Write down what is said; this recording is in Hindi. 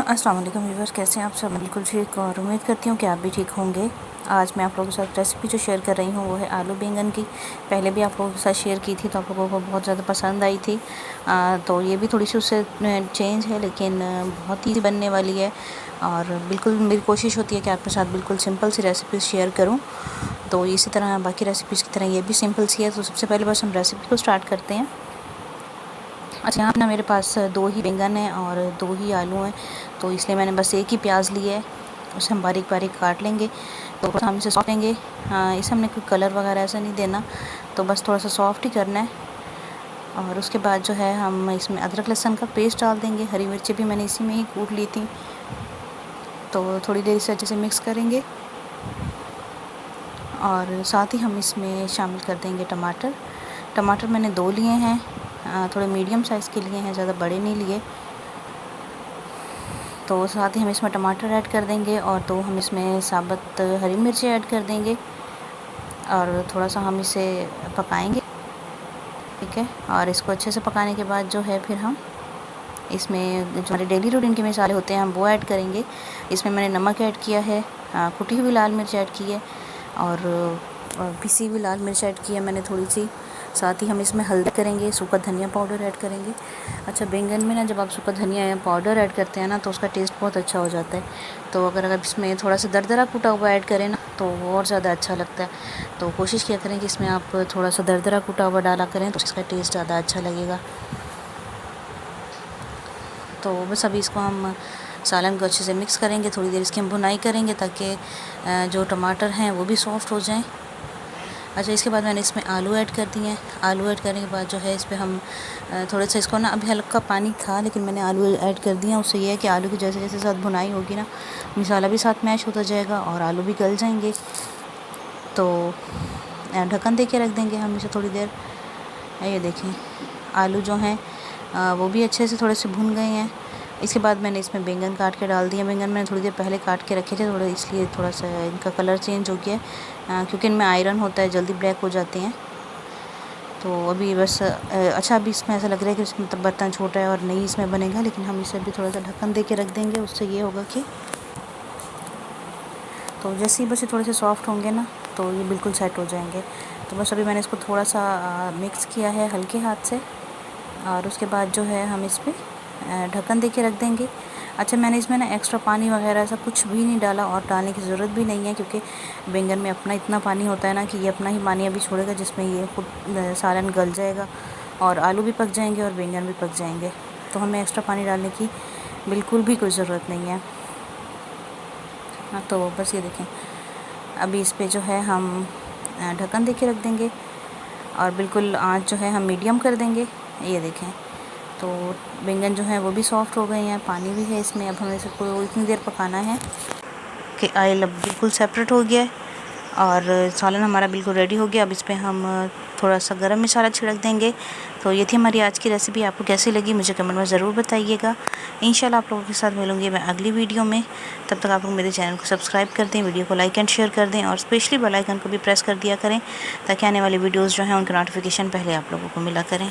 अस्सलाम वालेकुम व्यूअर्स, कैसे हैं आप सब। बिल्कुल ठीक, और उम्मीद करती हूँ कि आप भी ठीक होंगे। आज मैं आप लोगों के साथ रेसिपी जो शेयर कर रही हूँ वो है आलू बैंगन की। पहले भी आप लोगों के साथ शेयर की थी तो आप लोगों को बहुत ज़्यादा पसंद आई थी। तो ये भी थोड़ी सी उससे चेंज है, लेकिन बहुत ही बनने वाली है। और बिल्कुल मेरी कोशिश होती है कि आपके साथ बिल्कुल सिंपल सी रेसिपी शेयर करूँ। तो इसी तरह बाकी रेसिपीज़ की तरह ये भी सिंपल सी है। तो सबसे पहले बस हम रेसिपी को स्टार्ट करते हैं। अच्छा, यहाँ पे ना मेरे पास 2 ही बैंगन हैं और 2 ही आलू हैं, तो इसलिए मैंने बस एक ही प्याज लिया है। उसे हम बारीक बारीक काट लेंगे। तो बस हम इसे सॉफ्ट लेंगे। इसे हमने कोई कलर वगैरह ऐसा नहीं देना, तो बस थोड़ा सा सॉफ्ट ही करना है। और उसके बाद जो है हम इसमें अदरक लहसुन का पेस्ट डाल देंगे। हरी मिर्ची भी मैंने इसी में ही कूट ली थी। तो थोड़ी देर इसे अच्छे से मिक्स करेंगे और साथ ही हम इसमें शामिल कर देंगे टमाटर। टमाटर मैंने 2 लिए हैं, थोड़े मीडियम साइज़ के लिए हैं, ज़्यादा बड़े नहीं लिए। तो साथ ही हम इसमें टमाटर ऐड कर देंगे और 2 हम इसमें साबुत हरी मिर्ची ऐड कर देंगे और थोड़ा सा हम इसे पकाएंगे, ठीक है। और इसको अच्छे से पकाने के बाद जो है फिर हम इसमें जो हमारे डेली रूटीन के मसाले होते हैं हम वो ऐड करेंगे। इसमें मैंने नमक ऐड किया है, कुटी हुई लाल मिर्च ऐड की है और पिसी हुई लाल मिर्च ऐड की है मैंने थोड़ी सी। साथ ही हम इसमें हल्दी करेंगे, सूखा धनिया पाउडर ऐड करेंगे। अच्छा, बैंगन में ना जब आप सूखा धनिया पाउडर ऐड करते हैं ना तो उसका टेस्ट बहुत अच्छा हो जाता है। तो अगर इसमें थोड़ा सा दरदरा कूटा हुआ ऐड करें ना तो वो और ज़्यादा अच्छा लगता है। तो कोशिश किया करें कि इसमें आप थोड़ा सा दरदरा कूटा हुआ डाला करें तो इसका टेस्ट ज़्यादा अच्छा लगेगा। तो बस अभी इसको हम सालन को अच्छे से मिक्स करेंगे। थोड़ी देर इसकी हम भुनाई करेंगे ताकि जो टमाटर हैं वो भी सॉफ्ट हो जाएं। अच्छा, इसके बाद मैंने इसमें आलू ऐड कर दिए हैं। आलू ऐड करने के बाद जो है इस पर हम थोड़ा सा इसको ना, अभी हल्का पानी था लेकिन मैंने आलू ऐड कर दिया। उससे ये है कि आलू की जैसे जैसे साथ भुनाई होगी ना, मसाला भी साथ मैश होता जाएगा और आलू भी गल जाएंगे। तो ढक्कन दे के रख देंगे हम इसे थोड़ी देर। ये देखें, आलू जो हैं वो भी अच्छे से थोड़े से भुन गए हैं। इसके बाद मैंने इसमें बैंगन काट के डाल दिए। बैंगन मैंने थोड़ी देर पहले काट के रखे थे, थोड़ा इसलिए थोड़ा सा इनका कलर चेंज हो गया, क्योंकि इनमें आयरन होता है, जल्दी ब्लैक हो जाते हैं। तो अभी बस अच्छा, अभी इसमें ऐसा लग रहा है कि इसमें तब बर्तन छोटा है और नहीं इसमें बनेगा, लेकिन हम इसे अभी थोड़ा सा ढक्कन दे के रख देंगे। उससे ये होगा कि तो जैसे ही बस ये थोड़े से सॉफ्ट होंगे ना तो ये बिल्कुल सेट हो जाएंगे। तो बस अभी मैंने इसको थोड़ा सा मिक्स किया है हल्के हाथ से और उसके बाद जो है हम इस पर ढक्कन दे के रख देंगे। अच्छा, मैंने इसमें ना एक्स्ट्रा पानी वगैरह ऐसा कुछ भी नहीं डाला और डालने की ज़रूरत भी नहीं है, क्योंकि बैंगन में अपना इतना पानी होता है ना कि ये अपना ही पानी अभी छोड़ेगा, जिसमें ये खुद सालन गल जाएगा और आलू भी पक जाएंगे और बैंगन भी पक जाएंगे। तो हमें एक्स्ट्रा पानी डालने की बिल्कुल भी कोई ज़रूरत नहीं है। हाँ, तो बस ये देखें, अभी इस पर जो है हम ढक्कन दे के रख देंगे और बिल्कुल आँच जो है हम मीडियम कर देंगे। ये देखें, तो बैंगन जो है वो भी सॉफ्ट हो गए हैं, पानी भी है इसमें। अब हमें इसको इतनी देर पकाना है कि ऑयल अब बिल्कुल सेपरेट हो गया है और सालन हमारा बिल्कुल रेडी हो गया। अब इस पर हम थोड़ा सा गरम मसाला छिड़क देंगे। तो ये थी हमारी आज की रेसिपी। आपको कैसी लगी मुझे कमेंट में ज़रूर बताइएगा। इंशाल्लाह आप लोगों के साथ मिलूँगी मैं अगली वीडियो में। तब तक आप लोग मेरे चैनल को सब्सक्राइब कर दें, वीडियो को लाइक एंड शेयर कर दें और स्पेशली बेल आइकन को भी प्रेस कर दिया करें ताकि आने वाली वीडियोज़ जो हैं उनका नोटिफिकेशन पहले आप लोगों को मिला करें।